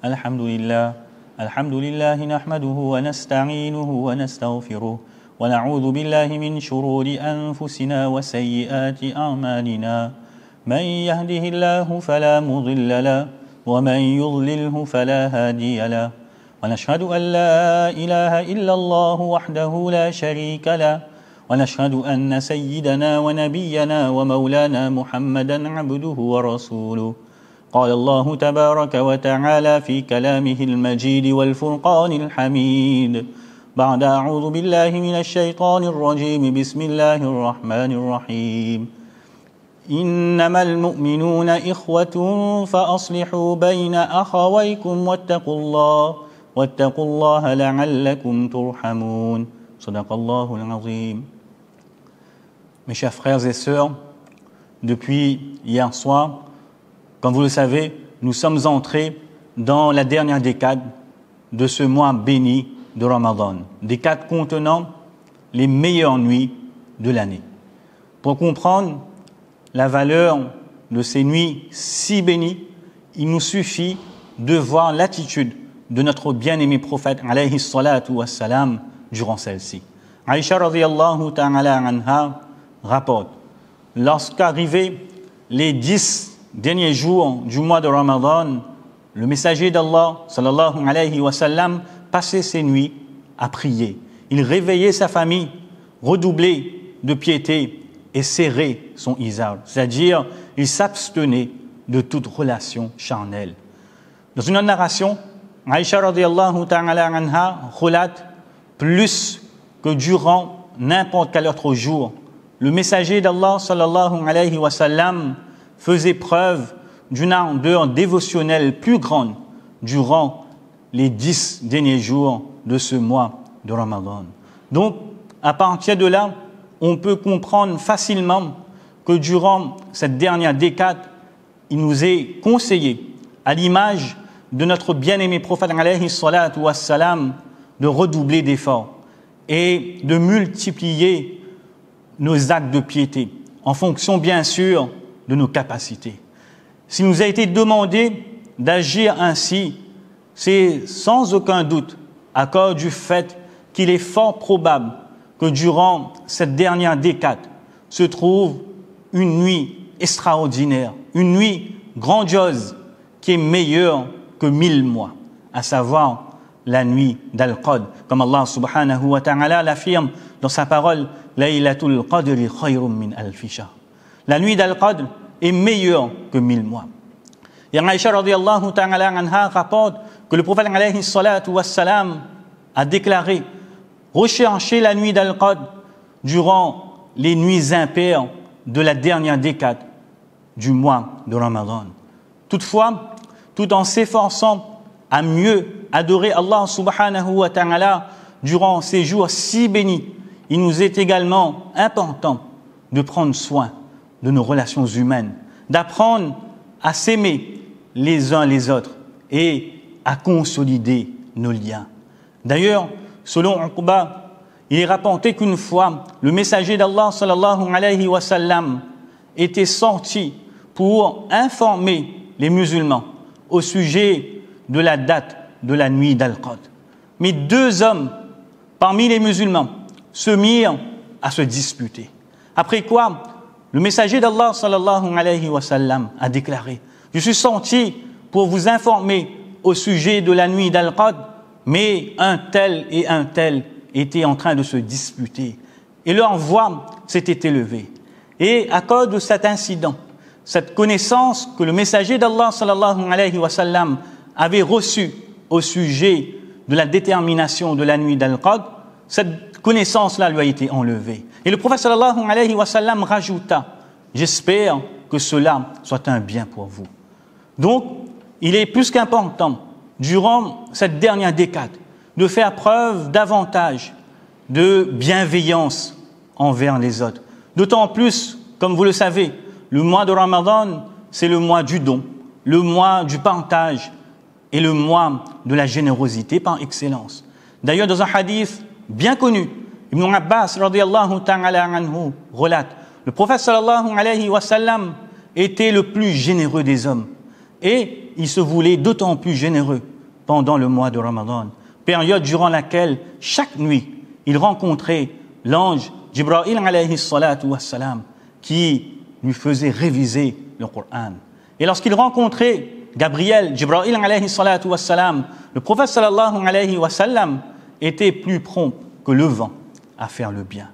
الحمد لله نحمده ونستعينه ونستغفره ونعوذ بالله من شرور أنفسنا وسيئات أعمالنا من يهده الله فلا مضل له ومن يضلله فلا هادي له ونشهد أن لا إله إلا الله وحده لا شريك له ونشهد أن سيدنا ونبينا ومولانا محمدا عبده ورسوله قال الله تبارك وتعالى في كلامه المجيد والفرقان الحميد بعد أعوذ بالله من الشيطان الرجيم بسم الله الرحمن الرحيم إنما المؤمنون إخوة فأصلحوا بين أخويكم واتقوا الله لعلكم ترحمون صدق الله العظيم. Mes chers frères et sœurs, depuis hier soir, comme vous le savez, nous sommes entrés dans la dernière décade de ce mois béni de Ramadan, décade contenant les meilleures nuits de l'année. Pour comprendre la valeur de ces nuits si bénies, il nous suffit de voir l'attitude de notre bien-aimé prophète alayhi salatu wassalam durant celle-ci. Aïcha radiyallahu ta'ala anha rapporte, lorsqu'arrivaient les 10 derniers jours du mois de Ramadan, le messager d'Allah sallallahu alayhi wa sallam passait ses nuits à prier. Il réveillait sa famille, redoublait de piété et serrait son izar, c'est-à-dire il s'abstenait de toute relation charnelle. Dans une autre narration, Aïcha radiyallahu ta'ala anha relate plus que durant n'importe quel autre jour, le messager d'Allah sallallahu alayhi wa sallam faisait preuve d'une ardeur dévotionnelle plus grande durant les 10 derniers jours de ce mois de Ramadan. Donc, à partir de là, on peut comprendre facilement que durant cette dernière décade, il nous est conseillé, à l'image de notre bien-aimé prophète alayhi salatu wassalam, de redoubler d'efforts et de multiplier nos actes de piété, en fonction bien sûr de nos capacités. S'il nous a été demandé d'agir ainsi, c'est sans aucun doute à cause du fait qu'il est fort probable que durant cette dernière décade se trouve une nuit extraordinaire, une nuit grandiose qui est meilleure que 1000 mois, à savoir la nuit d'Al-Qadr, comme Allah subhanahu wa ta'ala l'affirme dans sa parole, Laylatul Qadri khayrun min alfi shahr. La nuit d'Al-Qadr est meilleure que 1000 mois. Et Aïcha radiyallahu ta'ala anha rapporte que le prophète alayhi salatu wassalam a déclaré rechercher la nuit d'Al-Qadr durant les nuits impaires de la dernière décade du mois de Ramadan. Toutefois, tout en s'efforçant à mieux adorer Allah subhanahu wa ta'ala durant ces jours si bénis, il nous est également important de prendre soin de nos relations humaines, d'apprendre à s'aimer les uns les autres et à consolider nos liens. D'ailleurs, selon Uqba, il est rapporté qu'une fois, le messager d'Allah sallallahu alayhi wa sallam était sorti pour informer les musulmans au sujet de la date de la nuit d'Al-Qadr. Mais 2 hommes parmi les musulmans se mirent à se disputer. Après quoi, le messager d'Allah sallallahu alayhi wa sallam a déclaré: je suis sorti pour vous informer au sujet de la nuit d'Al-Qadr, mais un tel et un tel étaient en train de se disputer et leur voix s'était élevée. Et à cause de cet incident, cette connaissance que le messager d'Allah sallallahu alayhi wa sallam avait reçue au sujet de la détermination de la nuit d'Al-Qadr, cette connaissance-là lui a été enlevée. Et le prophète sallallahu alayhi wa sallam rajouta: j'espère que cela soit un bien pour vous. Donc, il est plus qu'important, durant cette dernière décade, de faire preuve davantage de bienveillance envers les autres. D'autant plus, comme vous le savez, le mois de Ramadan, c'est le mois du don, le mois du partage et le mois de la générosité par excellence. D'ailleurs, dans un hadith bien connu, Ibn Abbas radiyallahu ta'ala anhu relate, le prophète sallallahu alayhi wa sallam était le plus généreux des hommes et il se voulait d'autant plus généreux pendant le mois de Ramadan, période durant laquelle chaque nuit il rencontrait l'ange Jibril alayhi salatu wassalam qui lui faisait réviser le Coran. Et lorsqu'il rencontrait Gabriel, Jibril alayhi salatu wassalam, le prophète sallallahu alayhi wa sallam était plus prompt que le vent à faire le bien.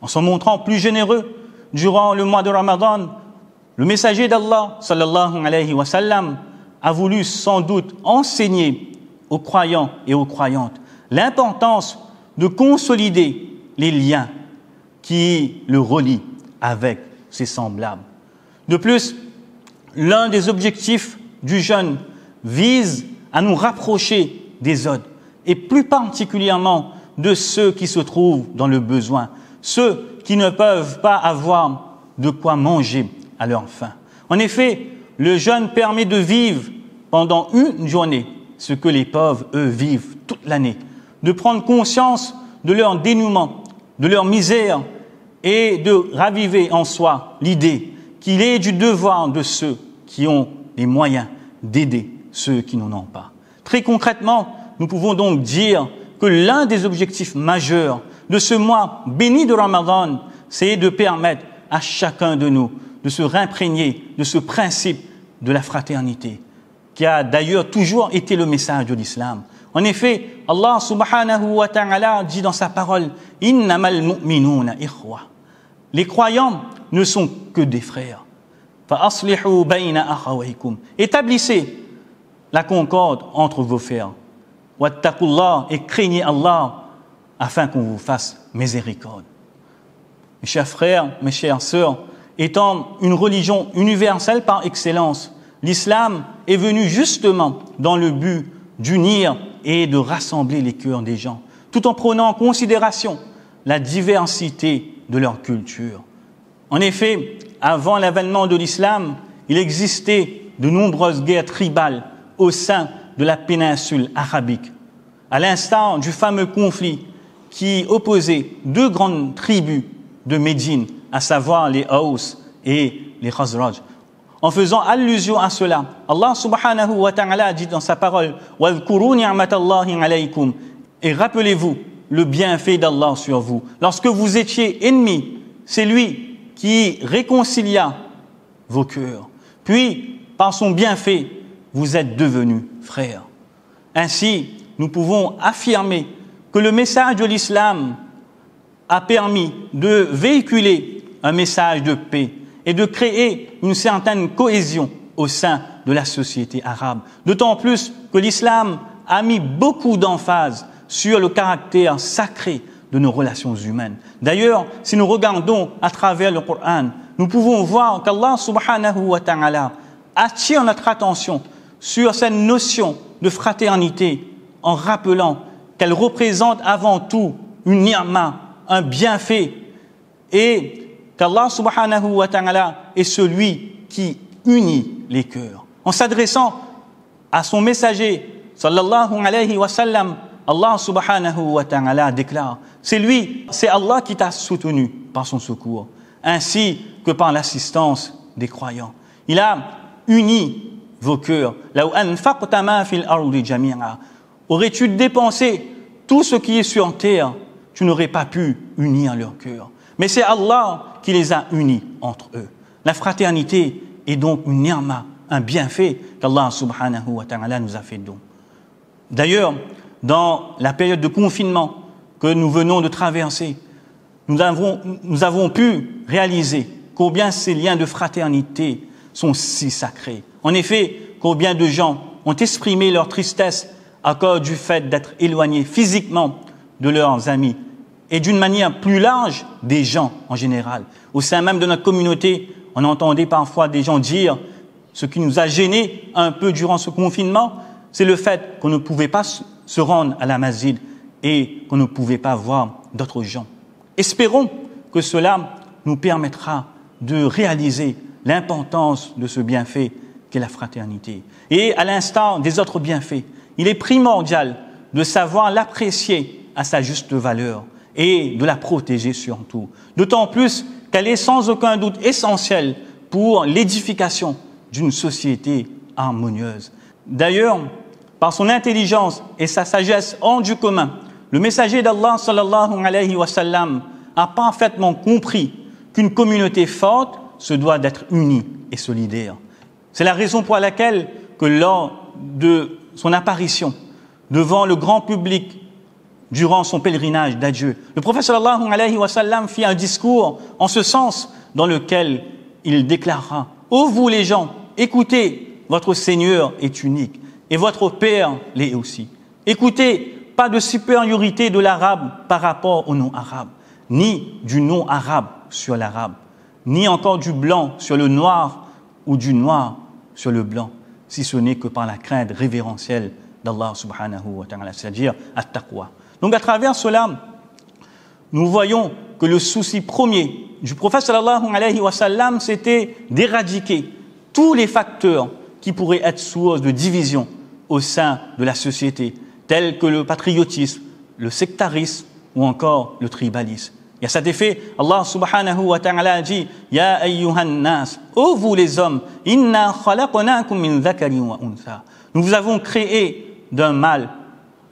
En se montrant plus généreux durant le mois de Ramadan, le messager d'Allah sallallahu alayhi wa sallam a voulu sans doute enseigner aux croyants et aux croyantes l'importance de consolider les liens qui le relient avec ses semblables. De plus, l'un des objectifs du jeûne vise à nous rapprocher des autres, et plus particulièrement de ceux qui se trouvent dans le besoin, ceux qui ne peuvent pas avoir de quoi manger à leur faim. En effet, le jeûne permet de vivre pendant une journée ce que les pauvres, eux, vivent toute l'année, de prendre conscience de leur dénouement, de leur misère, et de raviver en soi l'idée qu'il est du devoir de ceux qui ont les moyens d'aider ceux qui n'en ont pas. Très concrètement, nous pouvons donc dire que l'un des objectifs majeurs de ce mois béni de Ramadan, c'est de permettre à chacun de nous de se réimprégner de ce principe de la fraternité, qui a d'ailleurs toujours été le message de l'islam. En effet, Allah subhanahu wa ta'ala dit dans sa parole « Innamal mu'minuna ikhwa » Les croyants ne sont que des frères. « Fa aslihu bayna akhawaykum » Établissez la concorde entre vos frères. « Wattaqullah » et craignez Allah afin qu'on vous fasse miséricorde. Mes chers frères, mes chères sœurs, étant une religion universelle par excellence, l'islam est venu justement dans le but d'unir et de rassembler les cœurs des gens, tout en prenant en considération la diversité de leur culture. En effet, avant l'avènement de l'islam, il existait de nombreuses guerres tribales au sein de la péninsule arabique, à l'instar du fameux conflit qui opposait deux grandes tribus de Médine, à savoir les Aws et les Khazraj. En faisant allusion à cela, Allah subhanahu wa ta'ala dit dans sa parole « Wadhkuru ni'matallahi alaykum » et rappelez-vous le bienfait d'Allah sur vous. Lorsque vous étiez ennemis, c'est lui qui réconcilia vos cœurs. Puis, par son bienfait, vous êtes devenus frères. Ainsi, nous pouvons affirmer que le message de l'islam a permis de véhiculer un message de paix et de créer une certaine cohésion au sein de la société arabe. D'autant plus que l'islam a mis beaucoup d'emphase sur le caractère sacré de nos relations humaines. D'ailleurs, si nous regardons à travers le Coran, nous pouvons voir qu'Allah subhanahu wa ta'ala attire notre attention sur cette notion de fraternité en rappelant qu'elle représente avant tout une ni'ma, un bienfait, et qu'Allah subhanahu wa ta'ala est celui qui unit les cœurs. En s'adressant à son messager, sallallahu alayhi wa sallam, Allah subhanahu wa ta'ala déclare « c'est Allah qui t'a soutenu par son secours, ainsi que par l'assistance des croyants. Il a uni vos cœurs. Aurais-tu dépensé tout ce qui est sur terre, tu n'aurais pas pu unir leurs cœurs. Mais c'est Allah qui les a unis entre eux. La fraternité est donc une ni'ma, un bienfait qu'Allah subhanahu wa ta'ala nous a fait don. D'ailleurs, dans la période de confinement que nous venons de traverser, nous avons pu réaliser combien ces liens de fraternité sont si sacrés. En effet, combien de gens ont exprimé leur tristesse à cause du fait d'être éloignés physiquement de leurs amis et d'une manière plus large des gens en général. Au sein même de notre communauté, on entendait parfois des gens dire ce qui nous a gênés un peu durant ce confinement, c'est le fait qu'on ne pouvait pas se rendre à la masjid et qu'on ne pouvait pas voir d'autres gens. Espérons que cela nous permettra de réaliser l'importance de ce bienfait qu'est la fraternité. Et à l'instar des autres bienfaits, il est primordial de savoir l'apprécier à sa juste valeur et de la protéger surtout. D'autant plus qu'elle est sans aucun doute essentielle pour l'édification d'une société harmonieuse. D'ailleurs, par son intelligence et sa sagesse hors du commun, le messager d'Allah sallallahu alayhi wa sallam a parfaitement compris qu'une communauté forte se doit d'être unie et solidaire. C'est la raison pour laquelle que lors de son apparition devant le grand public durant son pèlerinage d'adieu, le prophète sallallahu alayhi wa sallam fit un discours en ce sens dans lequel il déclara: ô vous les gens, écoutez, votre Seigneur est unique et votre Père l'est aussi. Écoutez, pas de supériorité de l'arabe par rapport au non-arabe, ni du non-arabe sur l'arabe, ni encore du blanc sur le noir ou du noir sur le blanc, si ce n'est que par la crainte révérentielle d'Allah subhanahu wa ta'ala, c'est-à-dire at-taqwa. Donc à travers cela, nous voyons que le souci premier du prophète sallallahu alayhi wa sallam, c'était d'éradiquer tous les facteurs qui pourraient être source de division au sein de la société, tels que le patriotisme, le sectarisme ou encore le tribalisme. Et à cet effet, Allah subhanahu wa ta'ala a dit: Ya ayyuhan nas, ô vous les hommes, inna khalaqnakum min dhakarin wa untha. Nous vous avons créé d'un mâle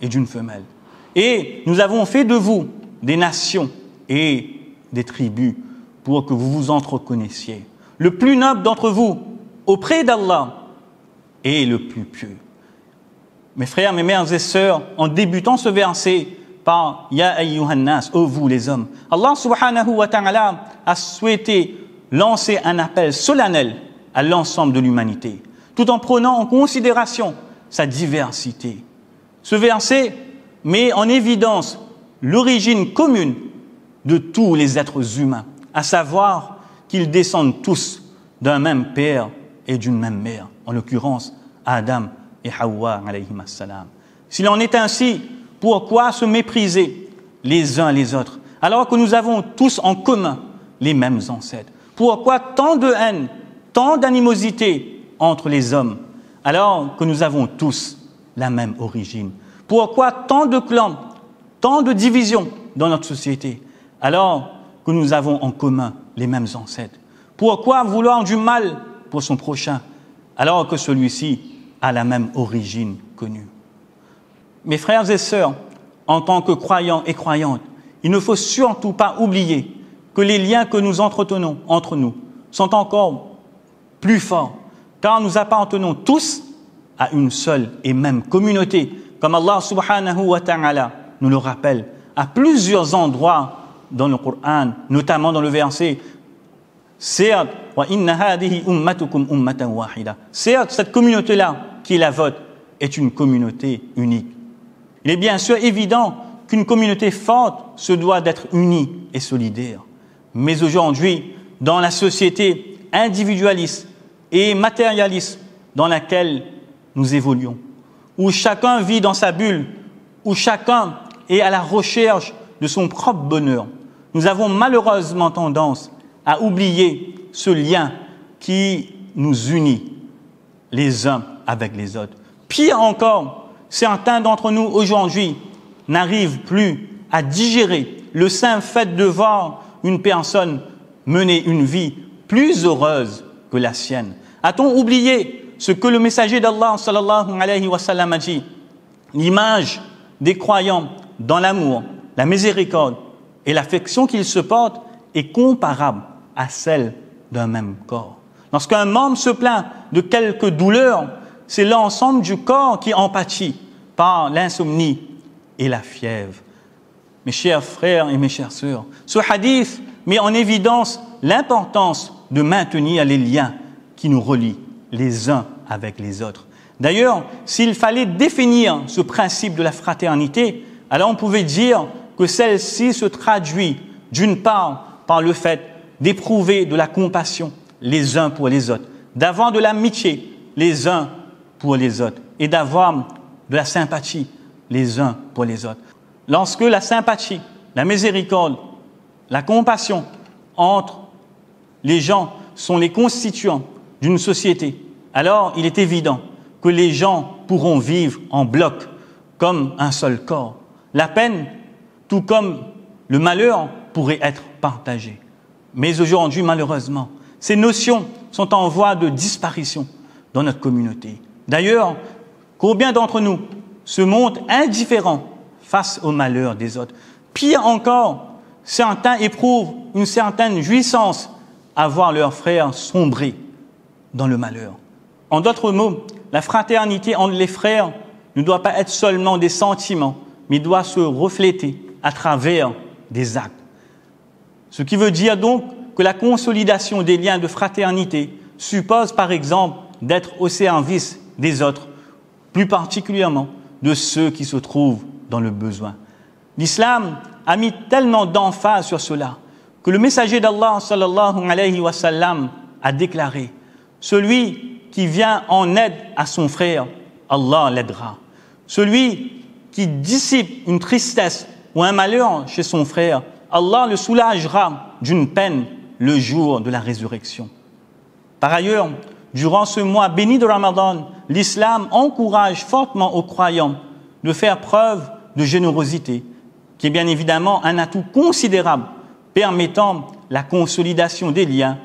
et d'une femelle. Et nous avons fait de vous des nations et des tribus pour que vous vous entreconnaissiez. Le plus noble d'entre vous auprès d'Allah est le plus pieux. Mes frères, mes mères et sœurs, en débutant ce verset par Ya ayyuhan nas, ô vous les hommes, Allah subhanahu wa ta'ala a souhaité lancer un appel solennel à l'ensemble de l'humanité, tout en prenant en considération sa diversité. Ce verset met en évidence l'origine commune de tous les êtres humains, à savoir qu'ils descendent tous d'un même père et d'une même mère, en l'occurrence Adam et Hawa alayhim assalam. S'il en est ainsi, pourquoi se mépriser les uns les autres, alors que nous avons tous en commun les mêmes ancêtres? Pourquoi tant de haine, tant d'animosité entre les hommes, alors que nous avons tous la même origine? Pourquoi tant de clans, tant de divisions dans notre société, alors que nous avons en commun les mêmes ancêtres? Pourquoi vouloir du mal pour son prochain, alors que celui-ci a la même origine connue? Mes frères et sœurs, en tant que croyants et croyantes, il ne faut surtout pas oublier que les liens que nous entretenons entre nous sont encore plus forts, car nous appartenons tous à une seule et même communauté, comme Allah subhanahu wa ta'ala nous le rappelle à plusieurs endroits dans le Coran, notamment dans le verset Certes, wa inna hadihi ummatukum ummatan wahida. Certes, cette communauté-là, qui est la vôtre, est une communauté unique. Il est bien sûr évident qu'une communauté forte se doit d'être unie et solidaire. Mais aujourd'hui, dans la société individualiste et matérialiste dans laquelle nous évoluons, où chacun vit dans sa bulle, où chacun est à la recherche de son propre bonheur, nous avons malheureusement tendance à oublier ce lien qui nous unit les uns avec les autres. Pire encore, certains d'entre nous aujourd'hui n'arrivent plus à digérer le simple fait de voir une personne mener une vie plus heureuse que la sienne. A-t-on oublié ce que le messager d'Allah sallallahu alayhi wa sallam a dit? L'image des croyants dans l'amour, la miséricorde et l'affection qu'ils se portent est comparable à celle d'un même corps. Lorsqu'un membre se plaint de quelque douleur, c'est l'ensemble du corps qui en pâtit par l'insomnie et la fièvre. Mes chers frères et mes chères sœurs, ce hadith met en évidence l'importance de maintenir les liens qui nous relient les uns avec les autres. D'ailleurs, s'il fallait définir ce principe de la fraternité, alors on pouvait dire que celle-ci se traduit d'une part par le fait d'éprouver de la compassion les uns pour les autres, d'avoir de l'amitié les uns pour les autres et d'avoir de la sympathie les uns pour les autres. Lorsque la sympathie, la miséricorde, la compassion entre les gens sont les constituants d'une société, alors il est évident que les gens pourront vivre en bloc comme un seul corps. La peine, tout comme le malheur, pourrait être partagé. Mais aujourd'hui, malheureusement, ces notions sont en voie de disparition dans notre communauté. D'ailleurs, Combien d'entre nous se montrent indifférents face au malheur des autres? Pire encore, certains éprouvent une certaine jouissance à voir leurs frères sombrer dans le malheur. En d'autres mots, la fraternité entre les frères ne doit pas être seulement des sentiments, mais doit se refléter à travers des actes. Ce qui veut dire donc que la consolidation des liens de fraternité suppose par exemple d'être au service des autres, plus particulièrement de ceux qui se trouvent dans le besoin. L'islam a mis tellement d'emphase sur cela que le messager d'Allah sallallahu alayhi wa sallam a déclaré: celui qui vient en aide à son frère, Allah l'aidera. Celui qui dissipe une tristesse ou un malheur chez son frère, Allah le soulagera d'une peine le jour de la résurrection. Par ailleurs, durant ce mois béni de Ramadan, l'islam encourage fortement aux croyants de faire preuve de générosité, qui est bien évidemment un atout considérable permettant la consolidation des liens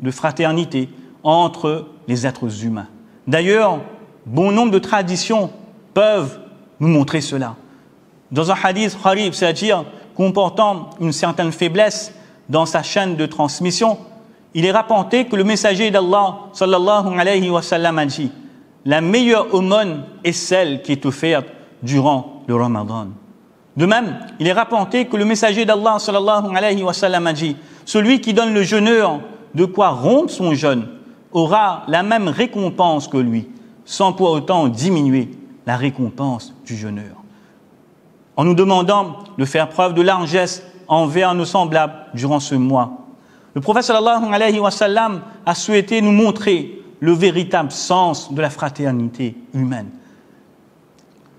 de fraternité entre les êtres humains. D'ailleurs, bon nombre de traditions peuvent nous montrer cela. Dans un hadith gharib, c'est-à-dire comportant une certaine faiblesse dans sa chaîne de transmission, il est rapporté que le messager d'Allah sallallahu alayhi wa sallam a dit: la meilleure aumône est celle qui est offerte durant le Ramadan. De même, il est rapporté que le messager d'Allah sallallahu alayhi wa sallam a dit: celui qui donne le jeûneur de quoi rompre son jeûne aura la même récompense que lui, sans pour autant diminuer la récompense du jeûneur. En nous demandant de faire preuve de largesse envers nos semblables durant ce mois, le prophète sallallahu alayhi wa sallam a souhaité nous montrer le véritable sens de la fraternité humaine.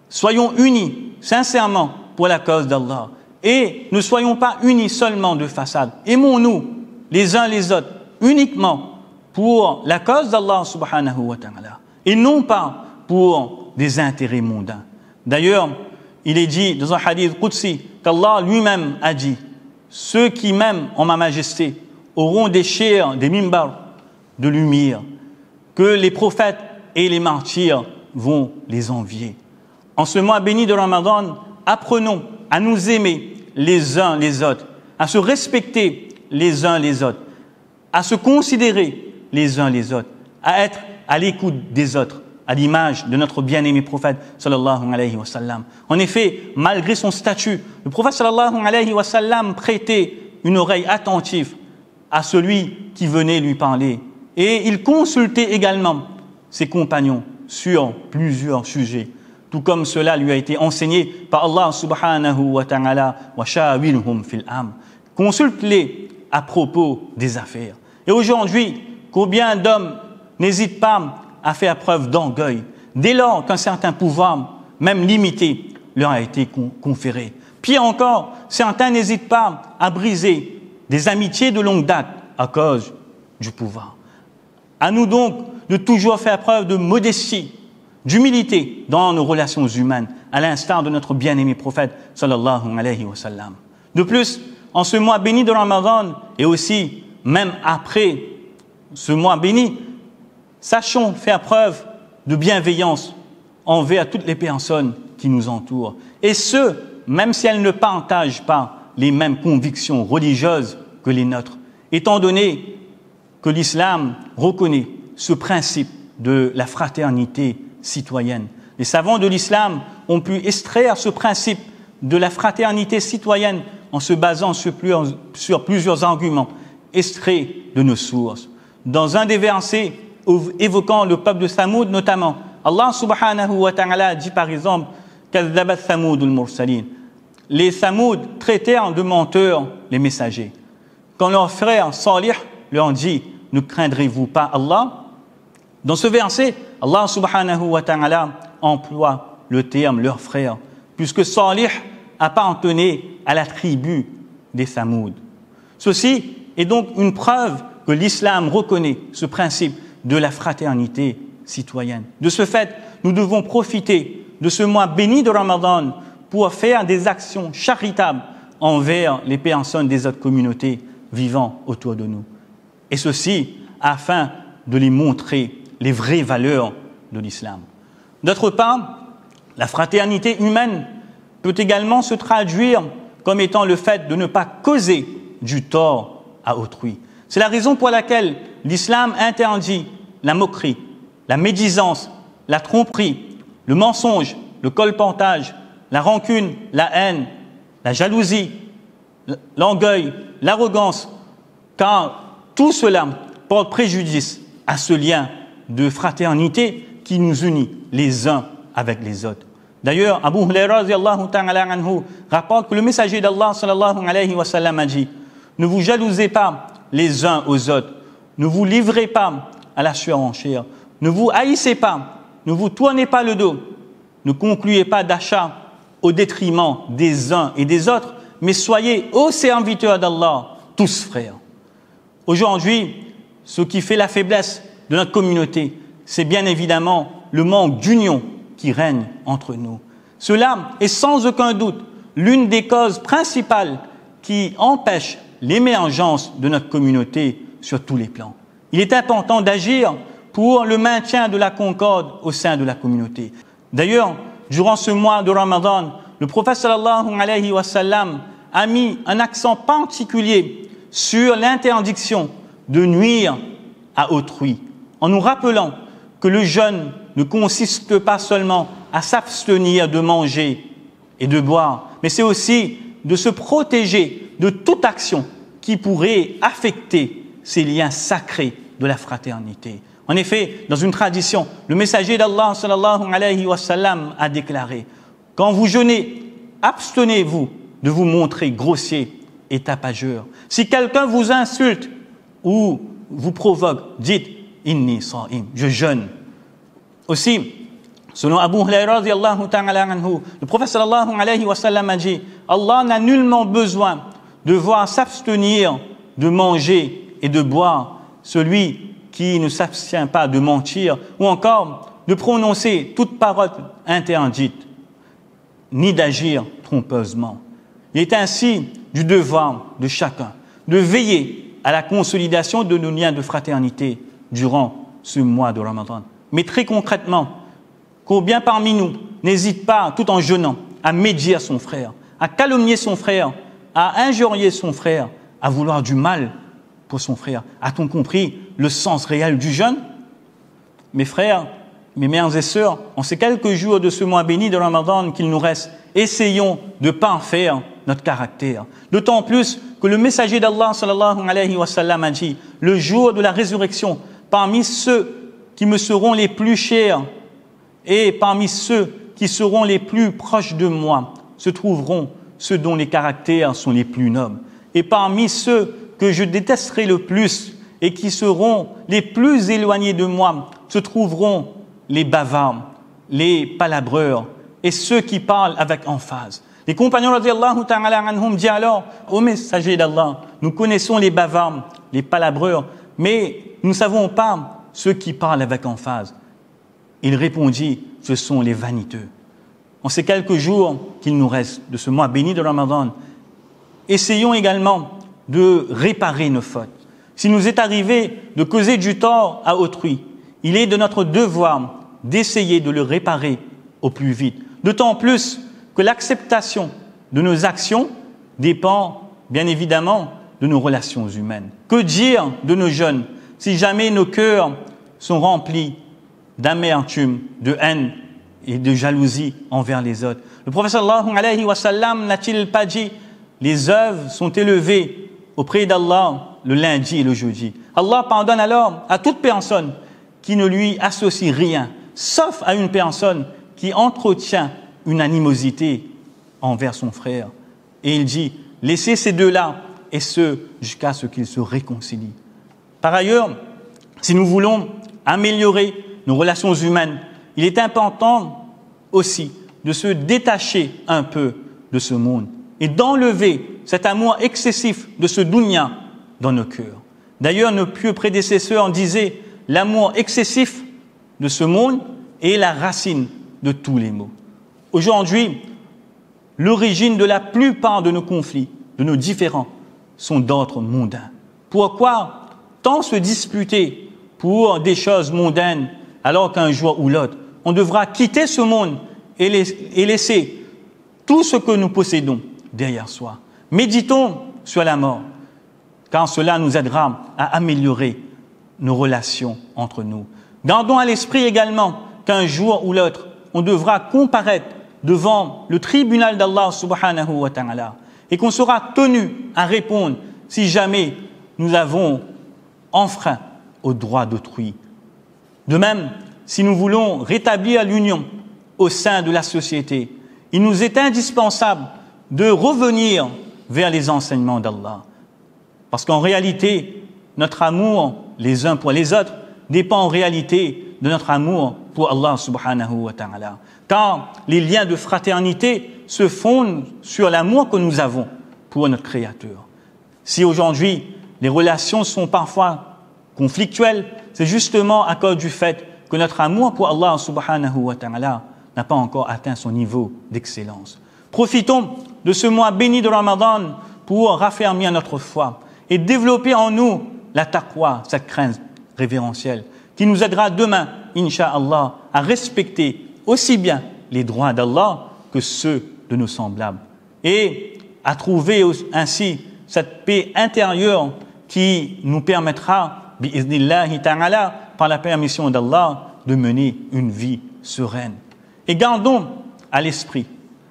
Soyons unis sincèrement pour la cause d'Allah et ne soyons pas unis seulement de façade. Aimons-nous les uns les autres uniquement pour la cause d'Allah subhanahu wa ta'ala et non pas pour des intérêts mondains. D'ailleurs, il est dit dans un hadith qudsi qu'Allah lui-même a dit: ceux qui m'aiment en ma majesté auront des chairs, des mimbars de lumière, que les prophètes et les martyrs vont les envier. En ce mois béni de Ramadan, apprenons à nous aimer les uns les autres, à se respecter les uns les autres, à se considérer les uns les autres, à être à l'écoute des autres, à l'image de notre bien-aimé prophète sallallahu alayhi wa sallam. En effet, malgré son statut, le prophète sallallahu alayhi wa sallam prêtait une oreille attentive à celui qui venait lui parler. Et il consultait également ses compagnons sur plusieurs sujets, tout comme cela lui a été enseigné par Allah subhanahu wa ta'ala: wa shawirhum fil amr. Consulte-les à propos des affaires. Et aujourd'hui, combien d'hommes n'hésitent pas à faire preuve d'orgueil dès lors qu'un certain pouvoir, même limité, leur a été conféré. Pire encore, certains n'hésitent pas à briser des amitiés de longue date à cause du pouvoir. À nous donc de toujours faire preuve de modestie, d'humilité dans nos relations humaines, à l'instar de notre bien-aimé prophète sallallahu alayhi wa sallam. De plus, en ce mois béni de Ramadan et aussi même après ce mois béni, sachons faire preuve de bienveillance envers toutes les personnes qui nous entourent, et ce, même si elles ne partagent pas les mêmes convictions religieuses que les nôtres, étant donné que l'islam reconnaît ce principe de la fraternité citoyenne. Les savants de l'islam ont pu extraire ce principe de la fraternité citoyenne en se basant sur plusieurs arguments extraits de nos sources. Dans un des versets évoquant le peuple de Thamoud notamment, Allah subhanahu wa ta'ala dit par exemple: Kadhabat Thamoudul mursalin. Les Thamoud traitèrent de menteurs les messagers. Quand leur frère Salih leur dit: ne craindrez-vous pas Allah? Dans ce verset, Allah subhanahu wa ta'ala emploie le terme leur frère, puisque Salih appartenait à la tribu des Thamoud. Ceci est donc une preuve que l'islam reconnaît ce principe de la fraternité citoyenne. De ce fait, nous devons profiter de ce mois béni de Ramadan pour faire des actions charitables envers les personnes des autres communautés vivant autour de nous. Et ceci afin de les montrer les vraies valeurs de l'islam. D'autre part, la fraternité humaine peut également se traduire comme étant le fait de ne pas causer du tort à autrui. C'est la raison pour laquelle l'islam interdit la moquerie, la médisance, la tromperie, le mensonge, le colportage, la rancune, la haine, la jalousie, l'orgueil, l'arrogance, car tout cela porte préjudice à ce lien de fraternité qui nous unit les uns avec les autres. D'ailleurs, Abu Huraira radiyallahu ta'ala anhu rapporte que le messager d'Allah sallallahu alayhi wa sallam a dit: ne vous jalousez pas les uns aux autres, ne vous livrez pas à la surenchère, ne vous haïssez pas, ne vous tournez pas le dos, ne concluez pas d'achat au détriment des uns et des autres, mais soyez aux serviteurs d'Allah, tous frères. Aujourd'hui, ce qui fait la faiblesse de notre communauté, c'est bien évidemment le manque d'union qui règne entre nous. Cela est sans aucun doute l'une des causes principales qui empêche l'émergence de notre communauté sur tous les plans. Il est important d'agir pour le maintien de la concorde au sein de la communauté. D'ailleurs, durant ce mois de Ramadan, le prophète sallallahu alayhi wa sallam a mis un accent particulier sur l'interdiction de nuire à autrui, en nous rappelant que le jeûne ne consiste pas seulement à s'abstenir de manger et de boire, mais c'est aussi de se protéger de toute action qui pourrait affecter ces liens sacrés de la fraternité. En effet, dans une tradition, le messager d'Allah sallallahu alayhi wa sallam a déclaré: quand vous jeûnez, abstenez-vous de vous montrer grossier et tapageur. Si quelqu'un vous insulte ou vous provoque, dites inni sa'im, je jeûne. Aussi, selon Abu Huraira radiyallahu ta'ala anhu, le prophète sallallahu alayhi wa sallam a dit: Allah n'a nullement besoin de voir s'abstenir de manger et de boire celui qui ne s'abstient pas de mentir ou encore de prononcer toute parole interdite, ni d'agir trompeusement. Il est ainsi du devoir de chacun de veiller à la consolidation de nos liens de fraternité durant ce mois de Ramadan. Mais très concrètement, combien parmi nous n'hésite pas, tout en jeûnant, à médire son frère, à calomnier son frère, à injurier son frère, à vouloir du mal pour son frère? A-t-on compris le sens réel du jeûne? Mes frères, mes mères et sœurs, en ces quelques jours de ce mois béni de Ramadan qu'il nous reste, essayons de parfaire notre caractère. D'autant plus que le messager d'Allah sallallahu alayhi wa sallam a dit: le jour de la résurrection, parmi ceux qui me seront les plus chers et parmi ceux qui seront les plus proches de moi se trouveront ceux dont les caractères sont les plus nobles. Et parmi ceux que je détesterai le plus et qui seront les plus éloignés de moi se trouveront les bavards, les palabreurs et ceux qui parlent avec emphase. Les compagnons radiyallahu ta'ala anhum disent alors: ô messager d'Allah, nous connaissons les bavards, les palabreurs, mais nous ne savons pas ceux qui parlent avec emphase. Il répondit: ce sont les vaniteux. En ces quelques jours qu'il nous reste de ce mois béni de Ramadan, essayons également de réparer nos fautes. S'il nous est arrivé de causer du tort à autrui, il est de notre devoir d'essayer de le réparer au plus vite. D'autant plus que l'acceptation de nos actions dépend bien évidemment de nos relations humaines. Que dire de nos jeunes si jamais nos cœurs sont remplis d'amertume, de haine et de jalousie envers les autres? Le prophète sallallahu alayhi wa sallam n'a-t-il pas dit: les œuvres sont élevées auprès d'Allah le lundi et le jeudi. Allah pardonne alors à toute personne qui ne lui associe rien, sauf à une personne qui entretient une animosité envers son frère. Et il dit: laissez ces deux-là, et ce, jusqu'à ce qu'ils se réconcilient. Par ailleurs, si nous voulons améliorer nos relations humaines, il est important aussi de se détacher un peu de ce monde et d'enlever cet amour excessif de ce dunya dans nos cœurs. D'ailleurs, nos pieux prédécesseurs disaient: l'amour excessif de ce monde est la racine de tous les maux. Aujourd'hui, l'origine de la plupart de nos conflits, de nos différends, sont d'ordre mondain. Pourquoi tant se disputer pour des choses mondaines alors qu'un jour ou l'autre, on devra quitter ce monde et laisser tout ce que nous possédons derrière soi. Méditons sur la mort, car cela nous aidera à améliorer nos relations entre nous. Gardons à l'esprit également qu'un jour ou l'autre, on devra comparaître devant le tribunal d'Allah subhanahu wa ta'ala et qu'on sera tenu à répondre si jamais nous avons enfreint aux droits d'autrui. De même, si nous voulons rétablir l'union au sein de la société, il nous est indispensable de revenir vers les enseignements d'Allah. Parce qu'en réalité, notre amour les uns pour les autres dépend en réalité de notre amour pour Allah subhanahu wa ta'ala. Car les liens de fraternité se fondent sur l'amour que nous avons pour notre Créateur. Si aujourd'hui, les relations sont parfois conflictuelles, c'est justement à cause du fait que notre amour pour Allah subhanahu wa ta'ala n'a pas encore atteint son niveau d'excellence. Profitons de ce mois béni de Ramadan pour raffermir notre foi et développer en nous la taqwa, cette crainte révérentielle, qui nous aidera demain, incha'Allah, à respecter aussi bien les droits d'Allah que ceux de nos semblables et à trouver ainsi cette paix intérieure qui nous permettra, bi'iznillahi ta'ala, par la permission d'Allah, de mener une vie sereine. Et gardons à l'esprit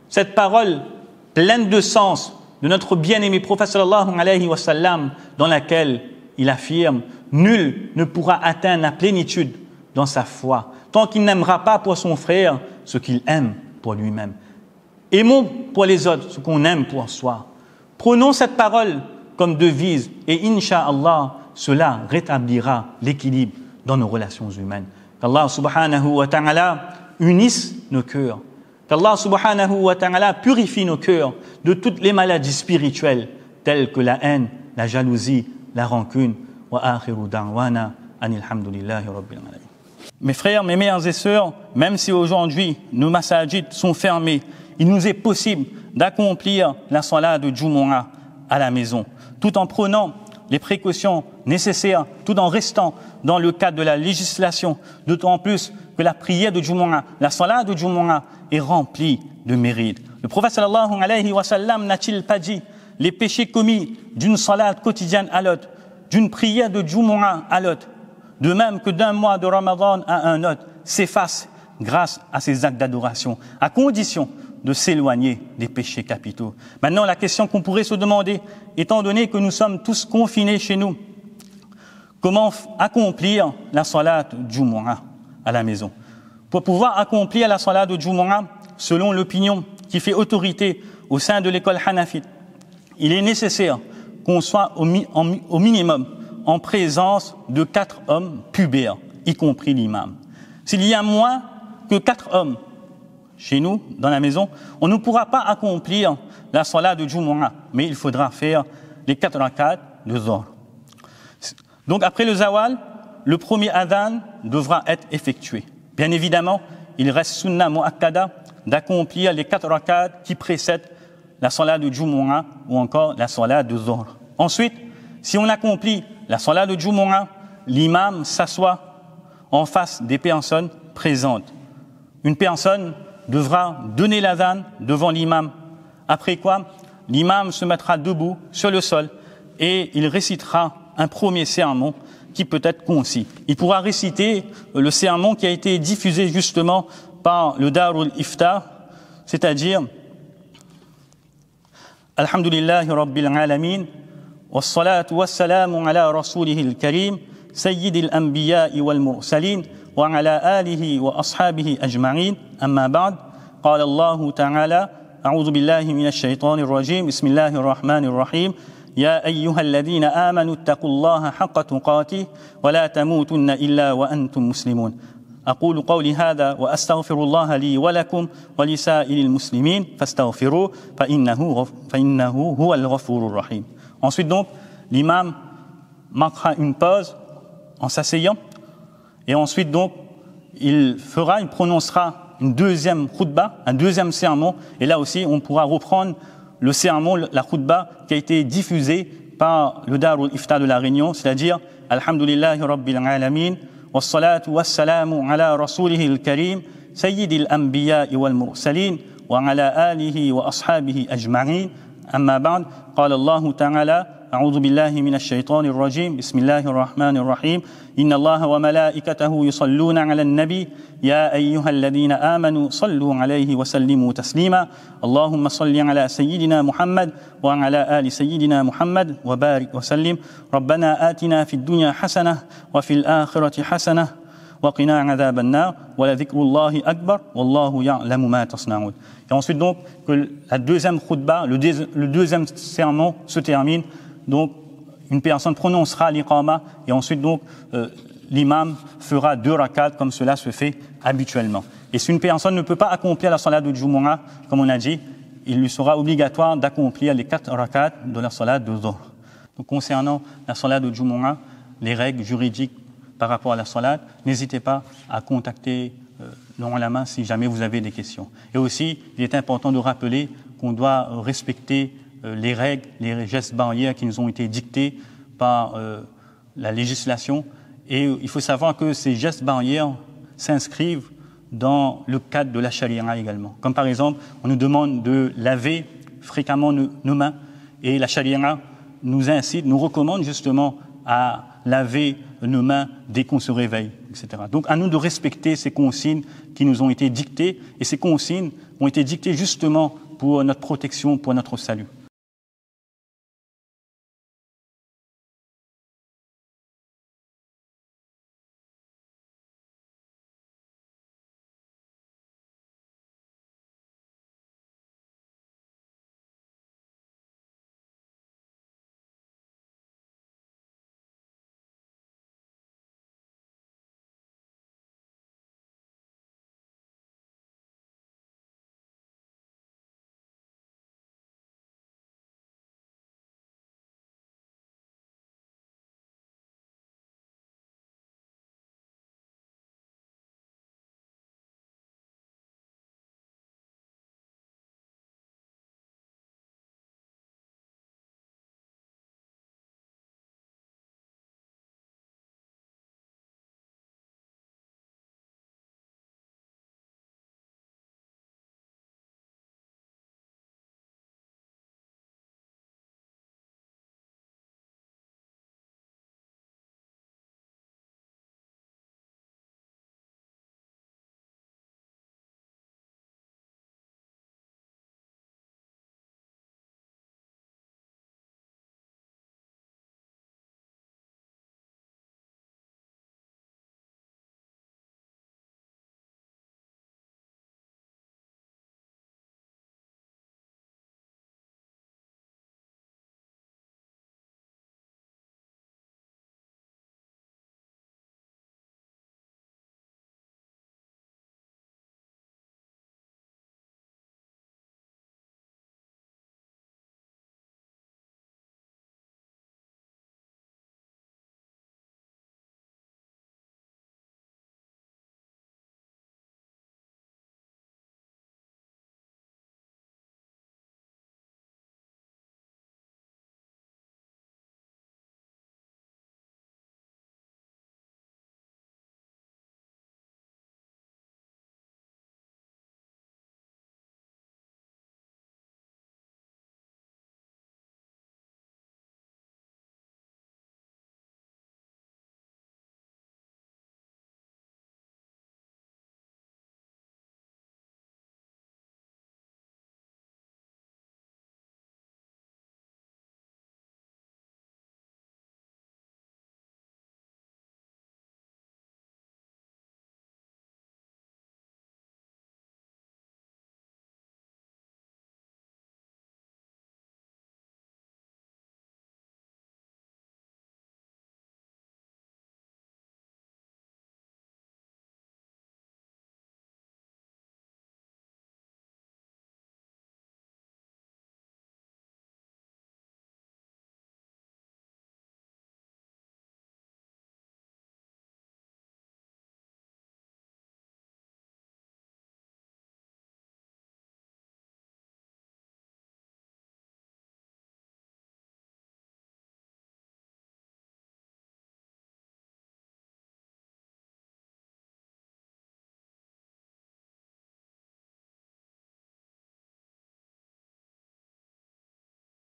cette parole pleine de sens de notre bien-aimé prophète sallallahu alayhi wa sallam, dans laquelle il affirme « Nul ne pourra atteindre la plénitude dans sa foi tant qu'il n'aimera pas pour son frère ce qu'il aime pour lui-même. » Aimons pour les autres ce qu'on aime pour soi. Prenons cette parole comme devise et incha'Allah, cela rétablira l'équilibre dans nos relations humaines. Qu'Allah subhanahu wa ta'ala unisse nos cœurs. Qu'Allah subhanahu wa ta'ala purifie nos cœurs de toutes les maladies spirituelles telles que la haine, la jalousie, la rancune. Wa akhiru da'wana anil hamdulillahi rabbil alamin. Mes frères, mes mères et sœurs, même si aujourd'hui nos masajid sont fermés, il nous est possible d'accomplir la salat de Jumu'ah à la maison, tout en prenant les précautions nécessaires, tout en restant dans le cadre de la législation, d'autant plus que la prière de Jumu'ah, la salat de Jumu'ah est remplie de mérites. Le prophète sallallahu alayhi wa sallam n'a-t-il pas dit les péchés commis d'une salat quotidienne à l'autre, d'une prière de Jumu'ah à l'autre, de même que d'un mois de Ramadan à un autre, s'effacent grâce à ces actes d'adoration, à condition de s'éloigner des péchés capitaux. Maintenant, la question qu'on pourrait se demander, étant donné que nous sommes tous confinés chez nous, comment accomplir la salat Jumu'ah à la maison? Pour pouvoir accomplir la salat de Jumu'ah, selon l'opinion qui fait autorité au sein de l'école hanafite, il est nécessaire qu'on soit au minimum en présence de 4 hommes pubères, y compris l'imam. S'il y a moins que 4 hommes chez nous, dans la maison, on ne pourra pas accomplir la salat de Jumu'ah, mais il faudra faire les 4 rakats de Zohr. Donc après le zawal, le premier adhan devra être effectué. Bien évidemment, il reste sunna mu'akkada d'accomplir les 4 rakats qui précèdent la salat de Jumu'ah ou encore la salat de Zohr. Ensuite, si on accomplit la salat de Jumu'ah, l'imam s'assoit en face des personnes présentes. Une personne devra donner l'adhan devant l'imam. Après quoi, l'imam se mettra debout sur le sol et il récitera un premier sermon qui peut être concis. Il pourra réciter le sermon qui a été diffusé justement par le Darul Iftar, c'est-à-dire Alhamdulillahi Rabbil Alamin, wassalatu wassalamu ala rasulihil karim, sayyidil anbiya'i wal mursalin, wa ala alihi wa ashabihi ajma'in, amma ba'd, qala Allahu ta'ala, a'udhu billahi minash shaitanir rajim, bismillahir rahmanir rahim, يا أيها الذين آمنوا اتقوا الله حق تقاته ولا تموتن إلا وأنتم مسلمون أقول قولي هذا وأستغفر الله لي ولكم ولسائر المسلمين فاستغفروه فإنه هو الغفور الرحيم. Ensuite donc, l'imam marquera une pause en s'asseyant et ensuite donc, il prononcera une deuxième khutba, un deuxième sermon et là aussi on pourra reprendre le sermon, la khutba qui a été diffusé par le Darul Iftar de la Réunion, c'est-à-dire Alhamdulillahi Rabbil Alamin, wassalatu wassalamu ala rasulihil karim, سيد الأنبياء والمرسلين وعلى آله وأصحابه أجمعين أما بعد قال الله تعالى أعوذ بالله من الشيطان الرجيم بسم الله الرحمن الرحيم إن الله وملائكته يصلون على النبي يا أيها الذين آمنوا صلوا عليه وسلموا تسليما اللهم صل على سيدنا محمد وعلى آل سيدنا محمد وبارك وسلم ربنا آتنا في الدنيا حسنة وفي الآخرة حسنة وقنا عذاب النار ولذكر الله أكبر والله يعلم ما تصنعون. Et ensuite donc que la deuxième khutba, le deuxième sermon se termine. Donc, une personne prononcera l'iqama et ensuite donc l'imam fera 2 rakats comme cela se fait habituellement. Et si une personne ne peut pas accomplir la salat de Jumu'ah, comme on a dit, il lui sera obligatoire d'accomplir les 4 rakats de la salat de Dhuhr. Donc, concernant la salat de Jumu'ah, les règles juridiques par rapport à la salat, n'hésitez pas à contacter l'ulama si jamais vous avez des questions. Et aussi, il est important de rappeler qu'on doit respecter les règles, les gestes barrières qui nous ont été dictés par la législation. Et il faut savoir que ces gestes barrières s'inscrivent dans le cadre de la charia également. Comme par exemple, on nous demande de laver fréquemment nos mains et la charia nous incite, nous recommande justement à laver nos mains dès qu'on se réveille, etc. Donc à nous de respecter ces consignes qui nous ont été dictées et ces consignes ont été dictées justement pour notre protection, pour notre salut.